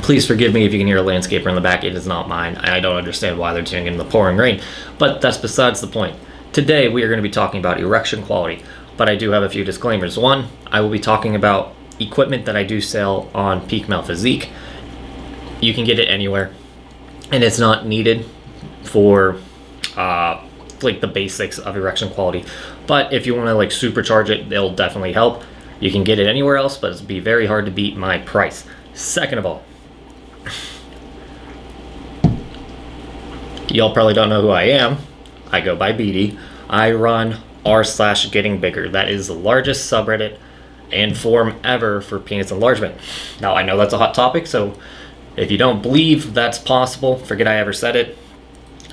Please forgive me if you can hear a landscaper in the back. It is not mine. I don't understand why they're doing it in the pouring rain, but that's besides the point. Today, we are going to be talking about erection quality, but I do have a few disclaimers. One, I will be talking about equipment that I do sell on Peak Male Physique. You can get it anywhere, and it's not needed for like the basics of erection quality. But if you want to like supercharge it, it'll definitely help. You can get it anywhere else, but it'll be very hard to beat my price. Second of all, y'all probably don't know who I am. I go by BD. I run r/getting bigger. That is the largest subreddit and forum ever for penis enlargement. Now, I know that's a hot topic, so if you don't believe that's possible, forget I ever said it.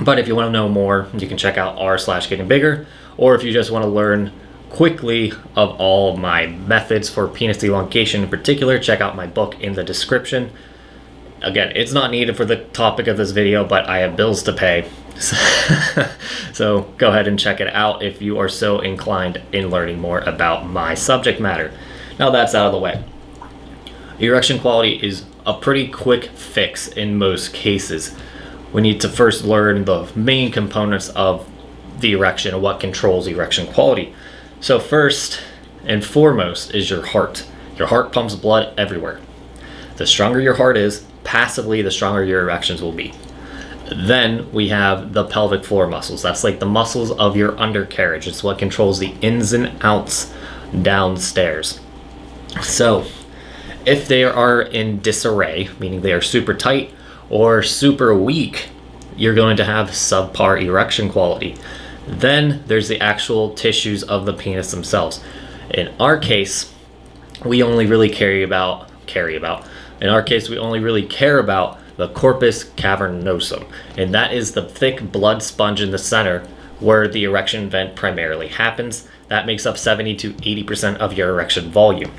But if you want to know more, you can check out r/getting bigger. Or if you just want to learn quickly of all my methods for penis elongation in particular, check out my book in the description. Again, it's not needed for the topic of this video, but I have bills to pay. So go ahead and check it out if you are so inclined in learning more about my subject matter. Now that's out of the way. Erection quality is a pretty quick fix in most cases. We need to first learn the main components of the erection and what controls erection quality. So first and foremost is your heart. Your heart pumps blood everywhere. The stronger your heart is, passively, the stronger your erections will be. Then we have the pelvic floor muscles. That's like the muscles of your undercarriage. It's what controls the ins and outs downstairs. So if they are in disarray, meaning they are super tight or super weak, you're going to have subpar erection quality. Then there's the actual tissues of the penis themselves. In our case, we only really care about the corpus cavernosum, and that is the thick blood sponge in the center where the erection vent primarily happens. That makes up 70 to 80% of your erection volume.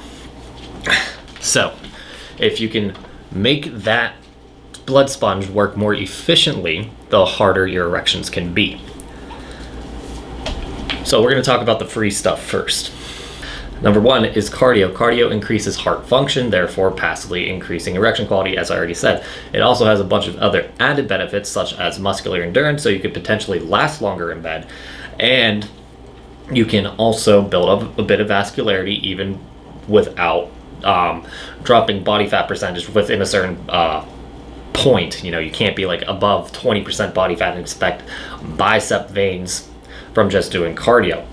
So if you can make that blood sponge work more efficiently, the harder your erections can be. So we're going to talk about the free stuff first. Number one is cardio. Cardio increases heart function, therefore passively increasing erection quality, as I already said. It also has a bunch of other added benefits, such as muscular endurance, so you could potentially last longer in bed. And you can also build up a bit of vascularity even without dropping body fat percentage within a certain point. You know, you can't be like above 20% body fat and expect bicep veins from just doing cardio.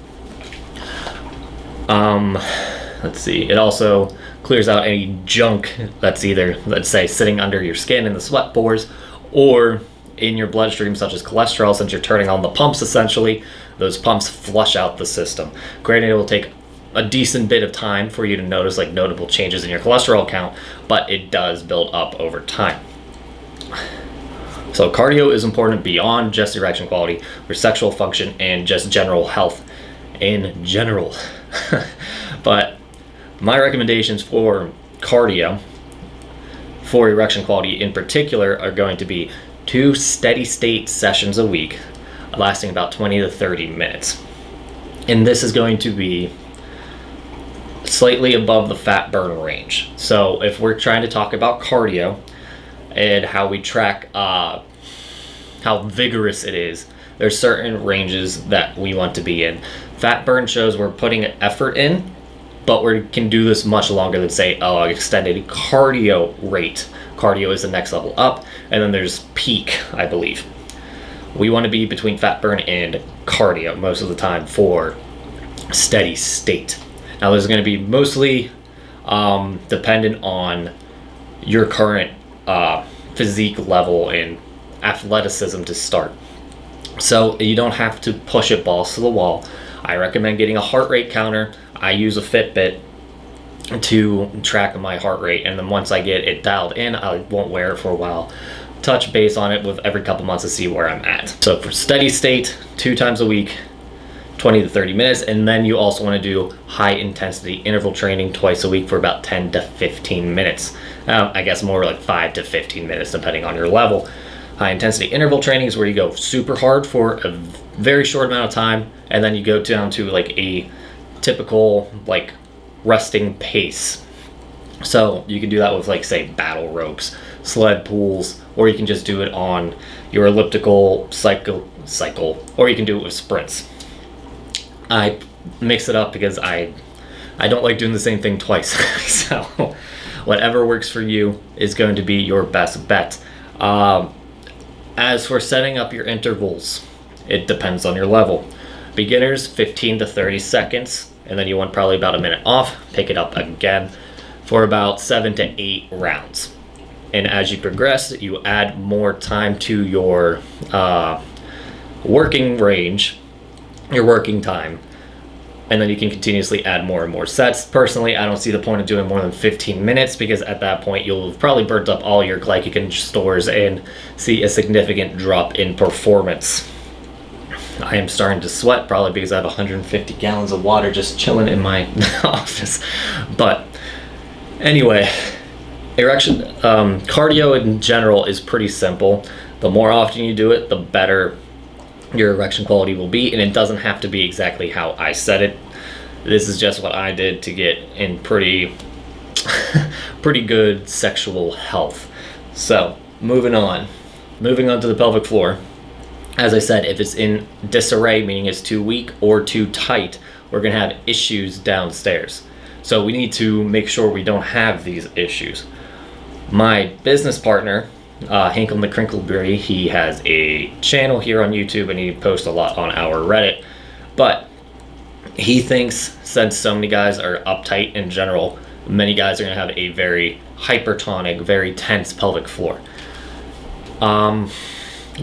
Let's see. It also clears out any junk that's either, let's say, sitting under your skin in the sweat pores or in your bloodstream, such as cholesterol. Since you're turning on the pumps, essentially, those pumps flush out the system. Granted, it will take a decent bit of time for you to notice like notable changes in your cholesterol count, but it does build up over time. So cardio is important beyond just erection quality for sexual function and just general health in general. But my recommendations for cardio for erection quality in particular are going to be 2 steady state sessions a week lasting about 20 to 30 minutes. And this is going to be slightly above the fat burn range. So if we're trying to talk about cardio and how we track how vigorous it is, there's certain ranges that we want to be in. Fat burn shows we're putting effort in, but we can do this much longer than, say, extended cardio rate. Cardio is the next level up, and then there's peak, I believe. We want to be between fat burn and cardio most of the time for steady state. Now, this is going to be mostly dependent on your current physique level and athleticism to start. So you don't have to push it balls to the wall. I recommend getting a heart rate counter. I use a Fitbit to track my heart rate, and then once I get it dialed in, I won't wear it for a while. Touch base on it with every couple months to see where I'm at. So for steady state, 2 times a week, 20 to 30 minutes, and then you also want to do high intensity interval training twice a week for about 10 to 15 minutes. I guess more like 5 to 15 minutes depending on your level. High intensity interval training is where you go super hard for a very short amount of time, and then you go down to like a typical like resting pace. So you can do that with, like, say, battle ropes, sled pulls, or you can just do it on your elliptical cycle, or you can do it with sprints. I mix it up because I don't like doing the same thing twice. So whatever works for you is going to be your best bet. As for setting up your intervals, it depends on your level. Beginners, 15 to 30 seconds, and then you want probably about a minute off. Pick it up again for about 7 to 8 rounds. And as you progress, you add more time to your working range, your working time, and then you can continuously add more and more sets. Personally, I don't see the point of doing more than 15 minutes because at that point you'll have probably burnt up all your glycogen stores and see a significant drop in performance. I am starting to sweat, probably because I have 150 gallons of water just chilling in my office. But anyway, erection cardio in general is pretty simple. The more often you do it, the better your erection quality will be, and it doesn't have to be exactly how I said it. This is just what I did to get in pretty good sexual health. So moving on to the pelvic floor. As I said, if it's in disarray, meaning it's too weak or too tight, we're going to have issues downstairs. So we need to make sure we don't have these issues. My business partner, Hinkle McCrinkleberry, he has a channel here on YouTube and he posts a lot on our Reddit. But he thinks, since so many guys are uptight in general, many guys are going to have a very hypertonic, very tense pelvic floor.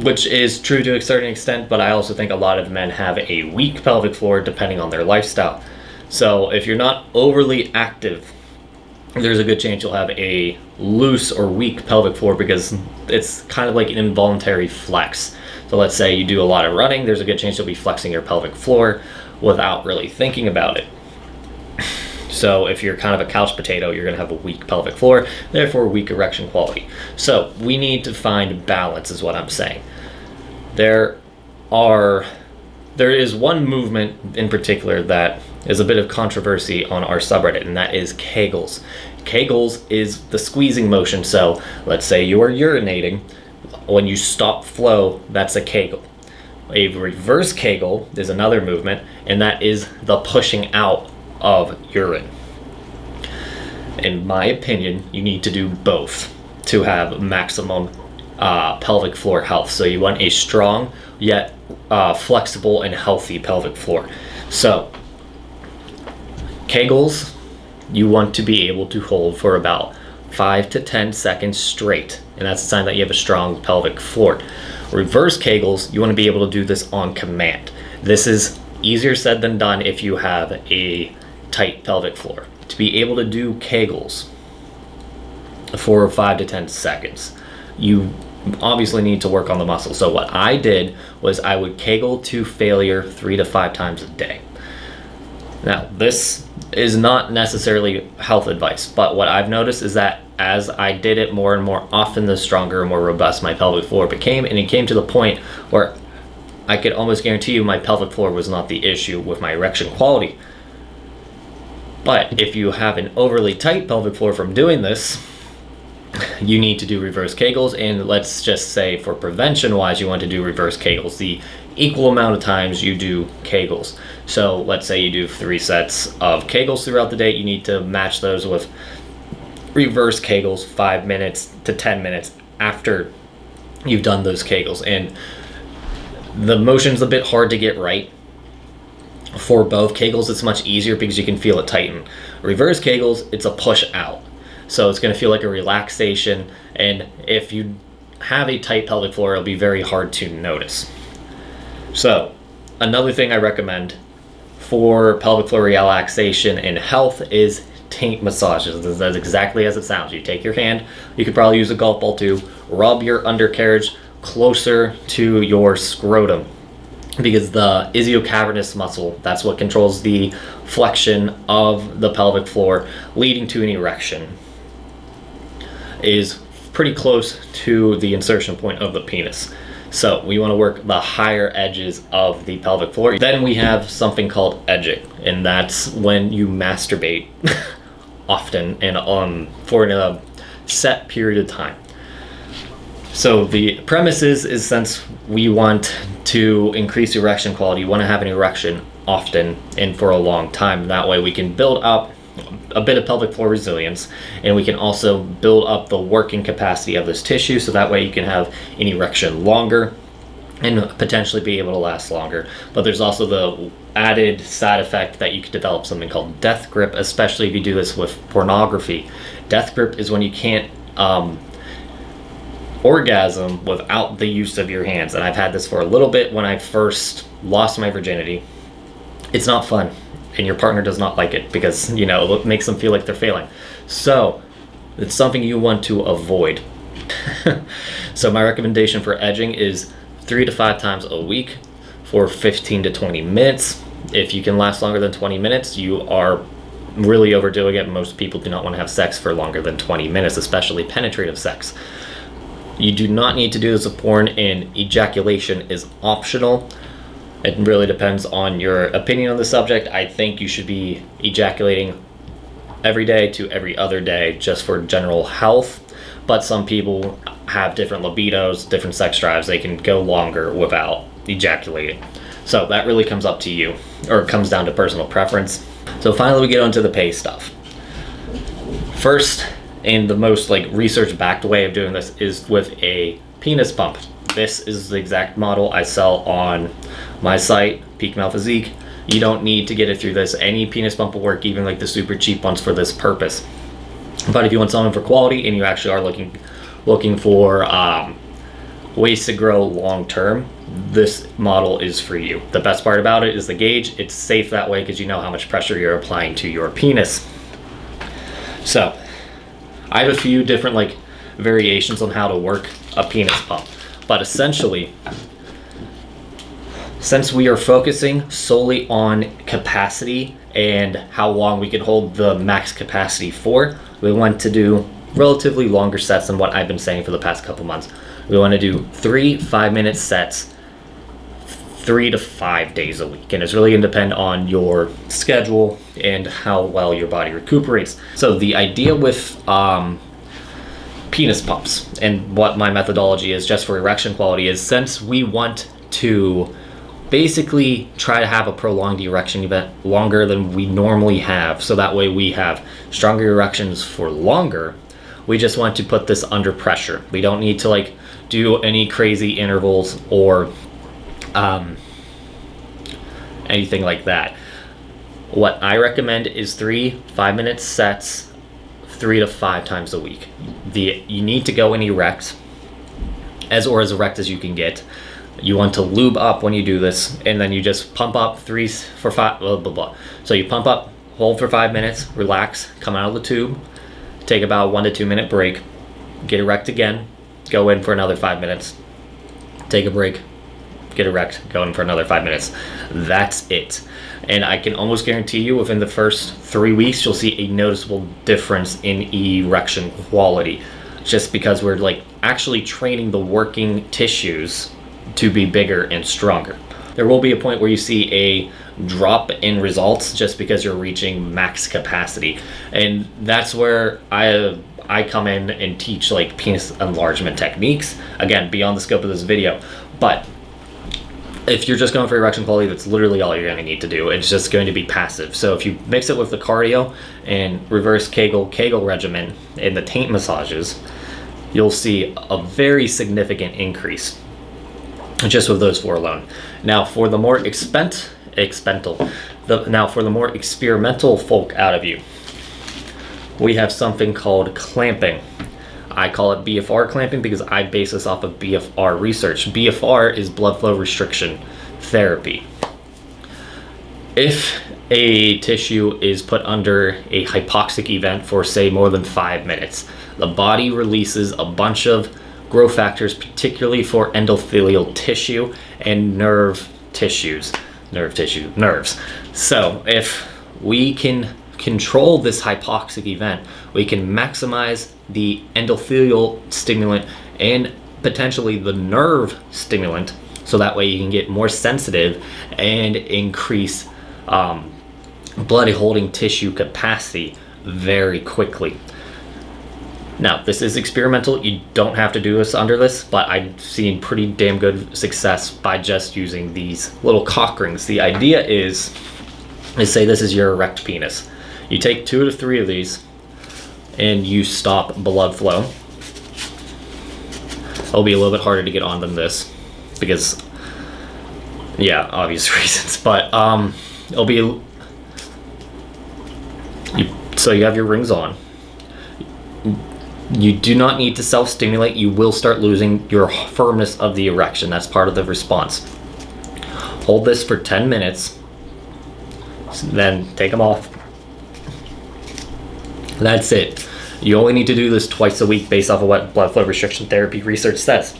Which is true to a certain extent, but I also think a lot of men have a weak pelvic floor depending on their lifestyle. So if you're not overly active, there's a good chance you'll have a loose or weak pelvic floor because it's kind of like an involuntary flex. So let's say you do a lot of running, there's a good chance you'll be flexing your pelvic floor without really thinking about it. So if you're kind of a couch potato, you're going to have a weak pelvic floor, therefore weak erection quality. So we need to find balance is what I'm saying. There is one movement in particular that is a bit of controversy on our subreddit, and that is Kegels. Kegels is the squeezing motion. So let's say you are urinating. When you stop flow, that's a Kegel. A reverse Kegel is another movement, and that is the pushing out of urine. In my opinion, you need to do both to have maximum pelvic floor health. So you want a strong yet flexible and healthy pelvic floor. So Kegels, you want to be able to hold for about 5 to 10 seconds straight, and that's a sign that you have a strong pelvic floor. Reverse Kegels, you want to be able to do this on command. This is easier said than done if you have a tight pelvic floor. To be able to do Kegels for 5 to 10 seconds, you obviously need to work on the muscle. So what I did was I would Kegel to failure 3 to 5 times a day. Now, this is not necessarily health advice, but what I've noticed is that as I did it more and more often, the stronger and more robust my pelvic floor became, and it came to the point where I could almost guarantee you my pelvic floor was not the issue with my erection quality. But if you have an overly tight pelvic floor from doing this, you need to do reverse Kegels, and let's just say for prevention wise, you want to do reverse Kegels the equal amount of times you do Kegels. So let's say you do 3 sets of Kegels throughout the day, you need to match those with reverse Kegels 5 minutes to 10 minutes after you've done those Kegels. And the motion's a bit hard to get right. For both Kegels, it's much easier because you can feel it tighten. Reverse Kegels, it's a push out. So it's going to feel like a relaxation, and if you have a tight pelvic floor, it'll be very hard to notice. So another thing I recommend for pelvic floor relaxation and health is taint massages. That's exactly as it sounds. You take your hand, you could probably use a golf ball too, rub your undercarriage closer to your scrotum, because the iliocavernous muscle, that's what controls the flexion of the pelvic floor leading to an erection, is pretty close to the insertion point of the penis. So we want to work the higher edges of the pelvic floor. Then we have something called edging, and that's when you masturbate often and for a set period of time. So the premise is since we want to increase erection quality, you want to have an erection often and for a long time. That way we can build up a bit of pelvic floor resilience, and we can also build up the working capacity of this tissue, so that way you can have an erection longer and potentially be able to last longer. But there's also the added side effect that you could develop something called death grip, especially if you do this with pornography. Death grip is when you can't orgasm without the use of your hands. And I've had this for a little bit when I first lost my virginity. It's not fun, and your partner does not like it because, you know, it makes them feel like they're failing. So it's something you want to avoid. So my recommendation for edging is 3 to 5 times a week for 15 to 20 minutes. If you can last longer than 20 minutes, you are really overdoing it. Most people do not want to have sex for longer than 20 minutes, especially penetrative sex. You do not need to do this with porn, and ejaculation is optional. It really depends on your opinion on the subject. I think you should be ejaculating every day to every other day just for general health. But some people have different libidos, different sex drives. They can go longer without ejaculating. So that really comes up to you, or it comes down to personal preference. So finally we get onto the pay stuff. First, and the most research-backed way of doing this is with a penis pump. This is the exact model I sell on my site, Peak Male Physique. You don't need to get it through this. Any penis pump will work, even the super cheap ones, for this purpose. But if you want something for quality and you actually are looking for ways to grow long term, this model is for you. The best part about it is the gauge. It's safe that way because you know how much pressure you're applying to your penis. So I have a few different variations on how to work a penis pump. But essentially, since we are focusing solely on capacity and how long we can hold the max capacity for, we want to do relatively longer sets than what I've been saying for the past couple months. We want to do 3 5-minute sets 3 to 5 days a week. And it's really going to depend on your schedule and how well your body recuperates. So the idea with penis pumps and what my methodology is just for erection quality is, since we want to basically try to have a prolonged erection event longer than we normally have, so that way we have stronger erections for longer, we just want to put this under pressure. We don't need to do any crazy intervals or anything like that. What I recommend is 3 5-minute sets 3 to 5 times a week. You need to go and erect as erect as you can get. You want to lube up when you do this, and then you just pump up 3 for 5, blah, blah, blah. So you pump up, hold for 5 minutes, relax, come out of the tube, take about 1 to 2 minute break, get erect again, go in for another 5 minutes, take a break, get erect, go in for another 5 minutes. That's it. And I can almost guarantee you within the first 3 weeks, you'll see a noticeable difference in erection quality, just because we're actually training the working tissues to be bigger and stronger. There will be a point where you see a drop in results just because you're reaching max capacity. And that's where I come in and teach penis enlargement techniques, again, beyond the scope of this video. But if you're just going for erection quality, that's literally all you're going to need to do. It's just going to be passive. So if you mix it with the cardio and reverse Kegel regimen and the taint massages, you'll see a very significant increase just with those 4 alone. Now for the more experimental folk out of you, we have something called clamping. I call it BFR clamping because I base this off of BFR research. BFR is blood flow restriction therapy. If a tissue is put under a hypoxic event for, say, more than 5 minutes, the body releases a bunch of growth factors, particularly for endothelial tissue and nerves. So if we can control this hypoxic event, we can maximize the endothelial stimulant and potentially the nerve stimulant, so that way you can get more sensitive and increase blood holding tissue capacity very quickly. Now, this is experimental. You don't have to do this under this, but I've seen pretty damn good success by just using these little cock rings. The idea is say this is your erect penis. You take 2 to 3 of these and you stop blood flow. It'll be a little bit harder to get on than this because, yeah, obvious reasons, but it'll be, so you have your rings on. You do not need to self-stimulate. You will start losing your firmness of the erection. That's part of the response. Hold this for 10 minutes, then take them off. That's it. You only need to do this twice a week based off of what blood flow restriction therapy research says.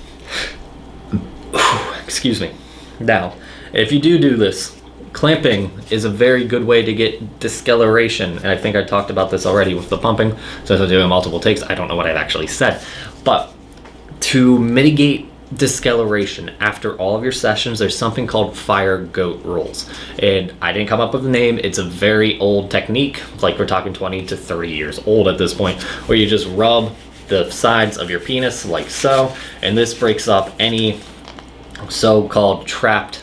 Excuse me. Now, if you do this, clamping is a very good way to get discoloration, and I think I talked about this already with the pumping, so I'm doing multiple takes. I don't know what I've actually said, but to mitigate discoloration after all of your sessions, there's something called fire goat rolls, and I didn't come up with the name. It's a very old technique, like we're talking 20 to 30 years old at this point, where you just rub the sides of your penis like so, and this breaks up any so-called trapped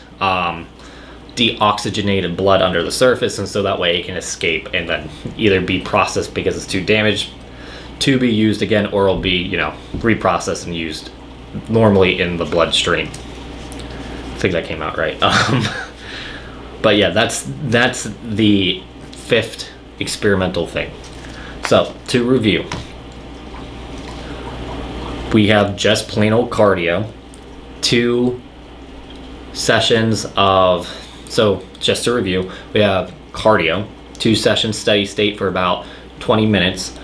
deoxygenated blood under the surface, and so that way it can escape and then either be processed because it's too damaged to be used again, or it'll be, reprocessed and used normally in the bloodstream. I think that came out right. But yeah, that's the 5th experimental thing. So to review, we have just plain old cardio, 2 sessions of, so just to review, we have cardio, 2 sessions steady state for about 20 minutes,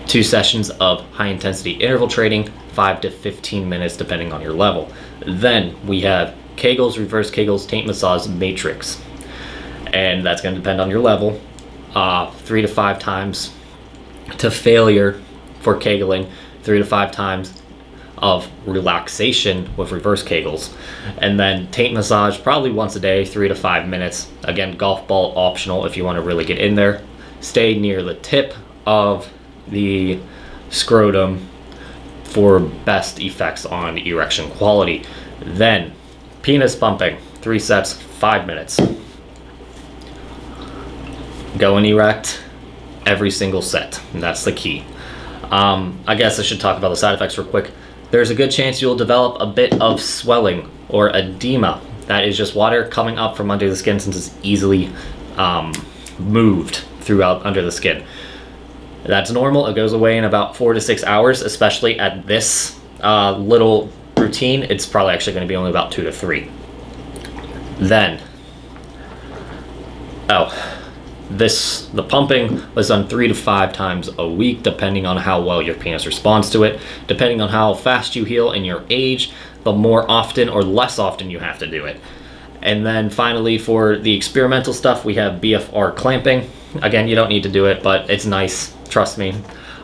2 sessions of high intensity interval training, 5 to 15 minutes depending on your level. Then we have Kegels, reverse Kegels, taint massage, matrix, and that's going to depend on your level. 3 to 5 times to failure for Kegling, 3 to 5 times of relaxation with reverse Kegels, and then taint massage probably once a day, 3 to 5 minutes. Again, golf ball optional if you want to really get in there. Stay near the tip of the scrotum for best effects on erection quality. Then penis pumping, 3 sets, 5 minutes. Go and erect every single set, and that's the key. I guess I should talk about the side effects real quick. There's a good chance you'll develop a bit of swelling or edema. That is just water coming up from under the skin, since it's easily moved throughout under the skin. That's normal. It goes away in about 4 to 6 hours, especially at this little routine. It's probably actually going to be only about 2 to 3. Then, the pumping was done 3 to 5 times a week, depending on how well your penis responds to it. Depending on how fast you heal and your age, the more often or less often you have to do it. And then finally, for the experimental stuff, we have BFR clamping. Again, you don't need to do it, but it's nice, trust me.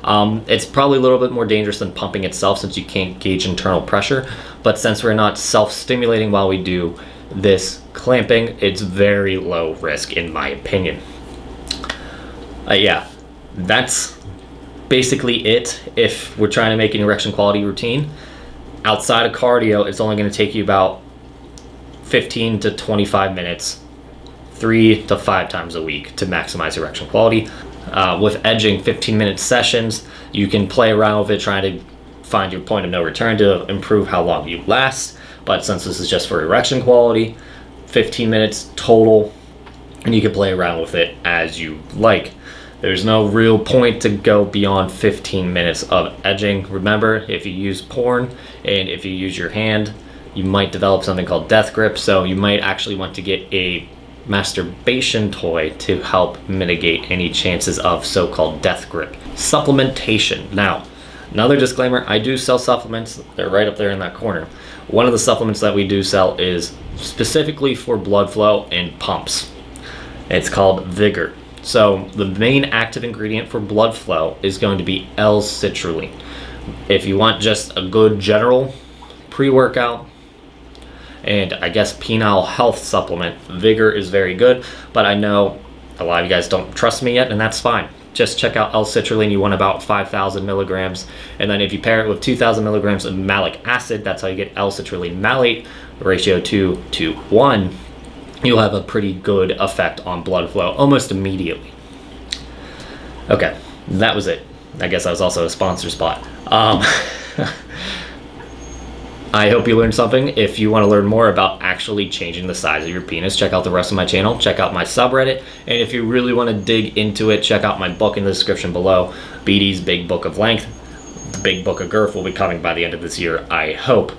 It's probably a little bit more dangerous than pumping itself, since you can't gauge internal pressure. But since we're not self-stimulating while we do this clamping, it's very low risk in my opinion. Yeah, that's basically it if we're trying to make an erection quality routine. Outside of cardio, it's only going to take you about 15 to 25 minutes, 3 to 5 times a week to maximize erection quality. With edging, 15-minute sessions, you can play around with it, trying to find your point of no return to improve how long you last. But since this is just for erection quality, 15 minutes total, and you can play around with it as you like. There's no real point to go beyond 15 minutes of edging. Remember, if you use porn and if you use your hand, you might develop something called death grip, so you might actually want to get a masturbation toy to help mitigate any chances of so-called death grip. Supplementation. Now, another disclaimer, I do sell supplements. They're right up there in that corner. One of the supplements that we do sell is specifically for blood flow and pumps. It's called Vigor. So the main active ingredient for blood flow is going to be L-citrulline. If you want just a good general pre-workout and I guess penile health supplement, Vigor is very good, but I know a lot of you guys don't trust me yet, and that's fine. just check out L-citrulline. You want about 5,000 milligrams. And then if you pair it with 2,000 milligrams of malic acid, that's how you get L-citrulline malate, ratio 2 to 1. You'll have a pretty good effect on blood flow almost immediately. Okay, that was it. I guess that was also a sponsor spot. I hope you learned something. If you want to learn more about actually changing the size of your penis, check out the rest of my channel. Check out my subreddit. And if you really want to dig into it, check out my book in the description below. BD's Big Book of Length. The Big Book of Girth will be coming by the end of this year, I hope.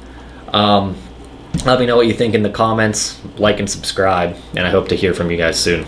Let me know what you think in the comments. Like and subscribe. And I hope to hear from you guys soon.